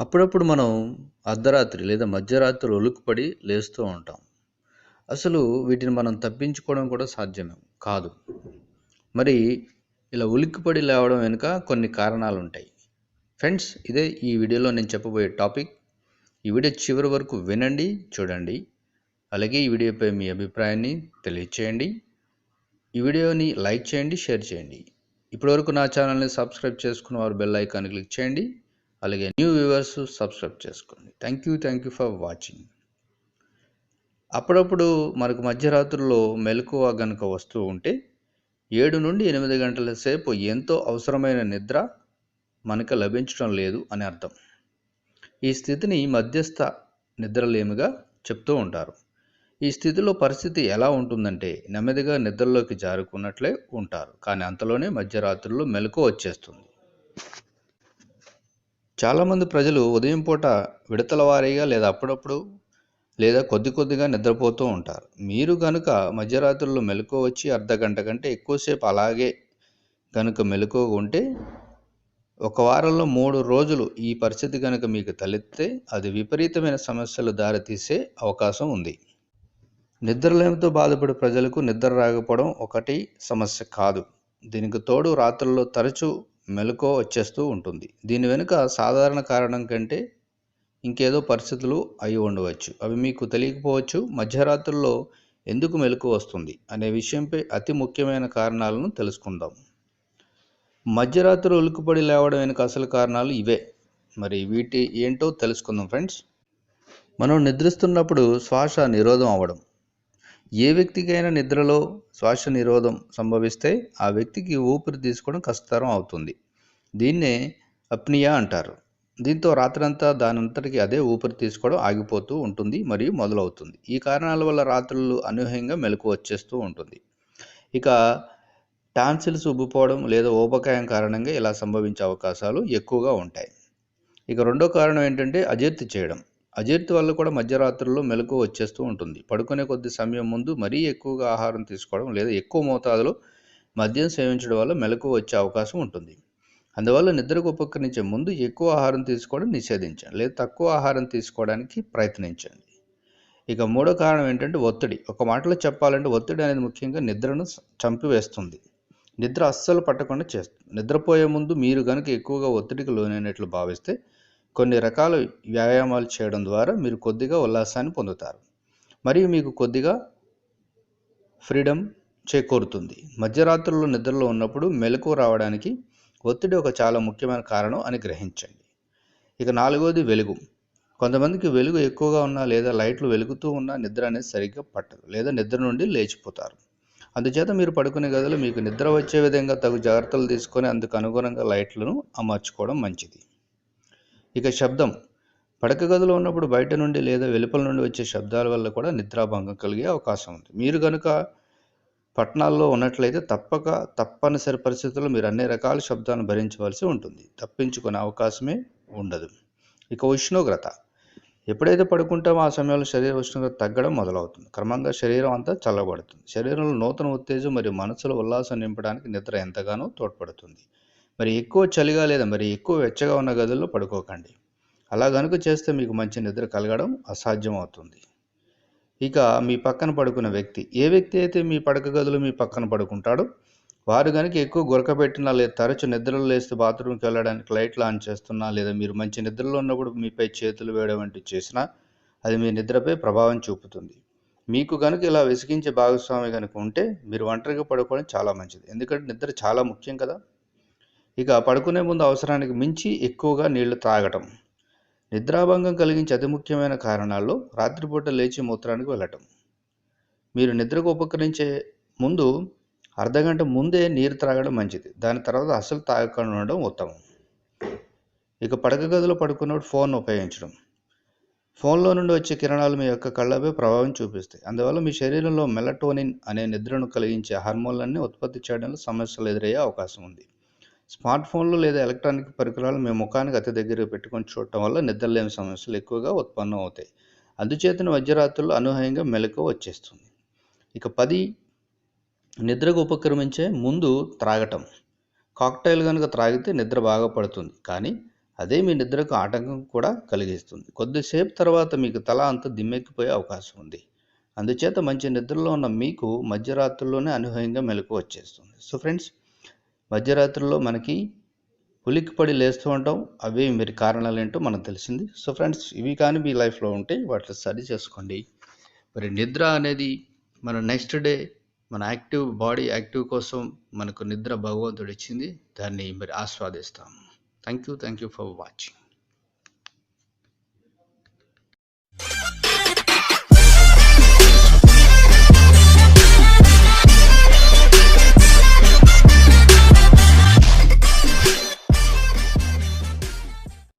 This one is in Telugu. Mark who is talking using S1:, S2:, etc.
S1: అప్పుడప్పుడు మనం అర్ధరాత్రి లేదా మధ్యరాత్రి ఉలిక్కిపడి లేస్తూ ఉంటాం. అసలు వీటిని మనం తప్పించుకోవడం కూడా సాధ్యమే కాదు. మరి ఇలా ఉలిక్కిపడి లేవడం వెనుక కొన్ని కారణాలుంటాయి. ఫ్రెండ్స్, ఇదే ఈ వీడియోలో నేను చెప్పబోయే టాపిక్. ఈ వీడియో చివరి వరకు వినండి, చూడండి. అలాగే ఈ వీడియోపై మీ అభిప్రాయాన్ని తెలియచేయండి. ఈ వీడియోని లైక్ చేయండి, షేర్ చేయండి. ఇప్పటివరకు నా ఛానల్ని సబ్స్క్రైబ్ చేసుకున్న వారు బెల్ ఐకాన్ క్లిక్ చేయండి. అలాగే న్యూ వ్యూవర్స్ సబ్స్క్రైబ్ చేసుకోండి. Thank you for watching. అప్పుడప్పుడు మనకు మధ్యరాత్రుల్లో మెలకువ గనుక వస్తూ ఉంటే 7 నుండి 8 గంటల సేపు ఎంతో అవసరమైన నిద్ర మనకు లభించడం లేదు అని అర్థం. ఈ స్థితిని మధ్యస్థ నిద్రలేమిగా చెప్తూ ఉంటారు. ఈ స్థితిలో పరిస్థితి ఎలా ఉంటుందంటే నెమ్మదిగా నిద్రలోకి జారుకున్నట్లే ఉంటారు, కానీ అంతలోనే మధ్యరాత్రుల్లో మెలకువ వచ్చేస్తుంది. చాలామంది ప్రజలు ఉదయం పూట విడతల వారీగా లేదా అప్పుడప్పుడు లేదా కొద్దిగా నిద్రపోతూ ఉంటారు. మీరు గనుక మధ్యరాత్రుల్లో మెలకువ వచ్చి అర్ధగంట కంటే ఎక్కువసేపు అలాగే కనుక మెలకువ ఉంటే, ఒక వారంలో 3 రోజులు ఈ పరిస్థితి కనుక మీకు తలెత్తితే అది విపరీతమైన సమస్యలు దారితీసే అవకాశం ఉంది. నిద్రలేమితో బాధపడే ప్రజలకు నిద్ర రాకపోవడం ఒకటి సమస్య కాదు. దీనికి తోడు రాత్రుల్లో తరచూ మెలకువ వచ్చేస్తూ ఉంటుంది. దీని వెనుక సాధారణ కారణం కంటే ఇంకేదో పరిస్థితులు అయి ఉండవచ్చు. అవి మీకు తెలియకపోవచ్చు. మధ్యరాత్రుల్లో ఎందుకు మెలకువ వస్తుంది అనే విషయంపై అతి ముఖ్యమైన కారణాలను తెలుసుకుందాం. మధ్యరాత్రి ఉలిక్కిపడి లేవడం వెనుక అసలు కారణాలు ఇవే. మరి వీటి ఏంటో తెలుసుకుందాం ఫ్రెండ్స్. మనం నిద్రిస్తున్నప్పుడు శ్వాస నిరోధం అవ్వడం. ఏ వ్యక్తికైనా నిద్రలో శ్వాస నిరోధం సంభవిస్తే ఆ వ్యక్తికి ఊపిరి తీసుకోవడం కష్టతరం అవుతుంది. దీన్నే అప్నియా అంటారు. దీంతో రాత్రంతా దానంతటికి అదే ఊపిరి తీసుకోవడం ఆగిపోతూ ఉంటుంది మరియు మొదలవుతుంది. ఈ కారణాల వల్ల రాత్రులు అనూహ్యంగా మెలకువ వచ్చేస్తూ ఉంటుంది. ఇక టాన్సిల్స్ ఉబ్బిపోవడం లేదా ఊబకాయం కారణంగా ఇలా సంభవించే అవకాశాలు ఎక్కువగా ఉంటాయి. ఇక రెండో కారణం ఏంటంటే అజీర్తి చేయడం. అజీర్తి వల్ల కూడా మధ్యరాత్రుల్లో మెలకువ వచ్చేస్తూ ఉంటుంది. పడుకునే కొద్ది సమయం ముందు మరీ ఎక్కువగా ఆహారం తీసుకోవడం లేదా ఎక్కువ మోతాదులో మద్యం సేవించడం వల్ల మెలకువ వచ్చే అవకాశం ఉంటుంది. అందువల్ల నిద్రకు ఉపకరించే ముందు ఎక్కువ ఆహారం తీసుకోవడం నిషేధించండి, లేదా తక్కువ ఆహారం తీసుకోవడానికి ప్రయత్నించండి. ఇక మూడో కారణం ఏంటంటే ఒత్తిడి. ఒక మాటలో చెప్పాలంటే ఒత్తిడి అనేది ముఖ్యంగా నిద్రను చంపివేస్తుంది. నిద్ర అస్సలు పట్టకుండా చేస్తుంది. నిద్రపోయే ముందు మీరు కనుక ఎక్కువగా ఒత్తిడికి లోనైనట్లు భావిస్తే కొన్ని రకాల వ్యాయామాలు చేయడం ద్వారా మీరు కొద్దిగా ఉల్లాసాన్ని పొందుతారు మరియు మీకు కొద్దిగా ఫ్రీడమ్ చేకూరుతుంది. మధ్యరాత్రుల్లో నిద్రలో ఉన్నప్పుడు మెలకువ రావడానికి ఒత్తిడి ఒక చాలా ముఖ్యమైన కారణం అని గ్రహించండి. ఇక నాలుగోది వెలుగు. కొంతమందికి వెలుగు ఎక్కువగా ఉన్నా లేదా లైట్లు వెలుగుతూ ఉన్నా నిద్ర అనేది సరిగ్గా పట్టదు లేదా నిద్ర నుండి లేచిపోతారు. అందుచేత మీరు పడుకునే గదిలో మీకు నిద్ర వచ్చే విధంగా తగు జాగ్రత్తలు తీసుకొని అందుకు అనుగుణంగా లైట్లను అమర్చుకోవడం మంచిది. ఇక శబ్దం. పడక గదిలో ఉన్నప్పుడు బయట నుండి లేదా వెలుపల నుండి వచ్చే శబ్దాల వల్ల కూడా నిద్రాభంగం కలిగే అవకాశం ఉంది. మీరు కనుక పట్టణాల్లో ఉన్నట్లయితే తప్పనిసరి పరిస్థితుల్లో మీరు అన్ని రకాల శబ్దాలను భరించవలసి ఉంటుంది. తప్పించుకునే అవకాశమే ఉండదు. ఇక ఉష్ణోగ్రత. ఎప్పుడైతే పడుకుంటామో ఆ సమయంలో శరీర ఉష్ణోగ్రత తగ్గడం మొదలవుతుంది. క్రమంగా శరీరం అంతా చల్లబడుతుంది. శరీరంలో నూతన ఉత్తేజం మరియు మనసులో ఉల్లాసం నింపడానికి నిద్ర ఎంతగానో తోడ్పడుతుంది. మరి ఎక్కువ చలిగా లేదా మరి ఎక్కువ వెచ్చగా ఉన్న గదుల్లో పడుకోకండి. అలా కనుక చేస్తే మీకు మంచి నిద్ర కలగడం అసాధ్యం అవుతుంది. ఇక మీ పక్కన పడుకున్న వ్యక్తి. ఏ వ్యక్తి అయితే మీ పడక గదిలో మీ పక్కన పడుకుంటాడో వారు కనుక ఎక్కువ గురకబెట్టినా లేదా తరచు నిద్రలో లేస్తే బాత్రూమ్కి వెళ్ళడానికి లైట్లు ఆన్ చేస్తున్నా లేదా మీరు మంచి నిద్రలో ఉన్నప్పుడు మీపై చేతులు వేయడం వంటివి చేసినా అది మీ నిద్రపై ప్రభావం చూపుతుంది. మీకు కనుక ఇలా విసిగించే భాగస్వామి కనుక ఉంటే మీరు ఒంటరిగా పడుకోవడం చాలా మంచిది. ఎందుకంటే నిద్ర చాలా ముఖ్యం కదా. ఇక పడుకునే ముందు అవసరానికి మించి ఎక్కువగా నీళ్లు తాగటం. నిద్రాభంగం కలిగించే అతి ముఖ్యమైన కారణాల్లో రాత్రిపూట లేచి మూత్రానికి వెళ్ళటం. మీరు నిద్రకు ఉపకరించే ముందు అర్ధగంట ముందే నీరు త్రాగడం మంచిది. దాని తర్వాత అసలు తాగకుండా ఉండడం ఉత్తమం. ఇక పడక గదిలో పడుకున్నప్పుడు ఫోన్ ఉపయోగించడం. ఫోన్లో నుండి వచ్చే కిరణాలు మీ యొక్క కళ్ళపై ప్రభావం చూపిస్తాయి. అందువల్ల మీ శరీరంలో మెలటోనిన్ అనే నిద్రను కలిగించే హార్మోన్లన్నీ ఉత్పత్తి చేయడంలో సమస్యలు ఎదురయ్యే అవకాశం ఉంది. స్మార్ట్ ఫోన్లు లేదా ఎలక్ట్రానిక్ పరికరాలు మీ ముఖానికి అతి దగ్గర పెట్టుకొని చూడటం వల్ల నిద్రలేని సమస్యలు ఎక్కువగా ఉత్పన్నం అవుతాయి. అందుచేతన మధ్యరాత్రుల్లో అనూహ్యంగా మెలకువ వచ్చేస్తుంది. ఇక 10 నిద్రకు ఉపక్రమించే ముందు త్రాగటం. కాక్టైల్ కనుక త్రాగితే నిద్ర బాగా పడుతుంది, కానీ అదే మీ నిద్రకు ఆటంకం కూడా కలిగిస్తుంది. కొద్దిసేపు తర్వాత మీకు తల అంతా దిమ్మెక్కిపోయే అవకాశం ఉంది. అందుచేత మంచి నిద్రలో ఉన్న మీకు మధ్యరాత్రుల్లోనే అనూహ్యంగా మెలకువ వచ్చేస్తుంది. సో ఫ్రెండ్స్, మధ్యరాత్రుల్లో మనకి ఉలిక్కిపడి లేస్తూ ఉంటాం. అవే మరి కారణాలు ఏంటో మనకు తెలిసింది. సో ఫ్రెండ్స్, ఇవి కానీ మీ లైఫ్లో ఉంటే వాటిని సరి చేసుకోండి. మరి నిద్ర అనేది మన నెక్స్ట్ డే మన బాడీ యాక్టివ్ కోసం మనకు నిద్ర భగవంతుడు ఇచ్చింది. దాన్ని మరి ఆస్వాదిస్తాం. Thank you for watching.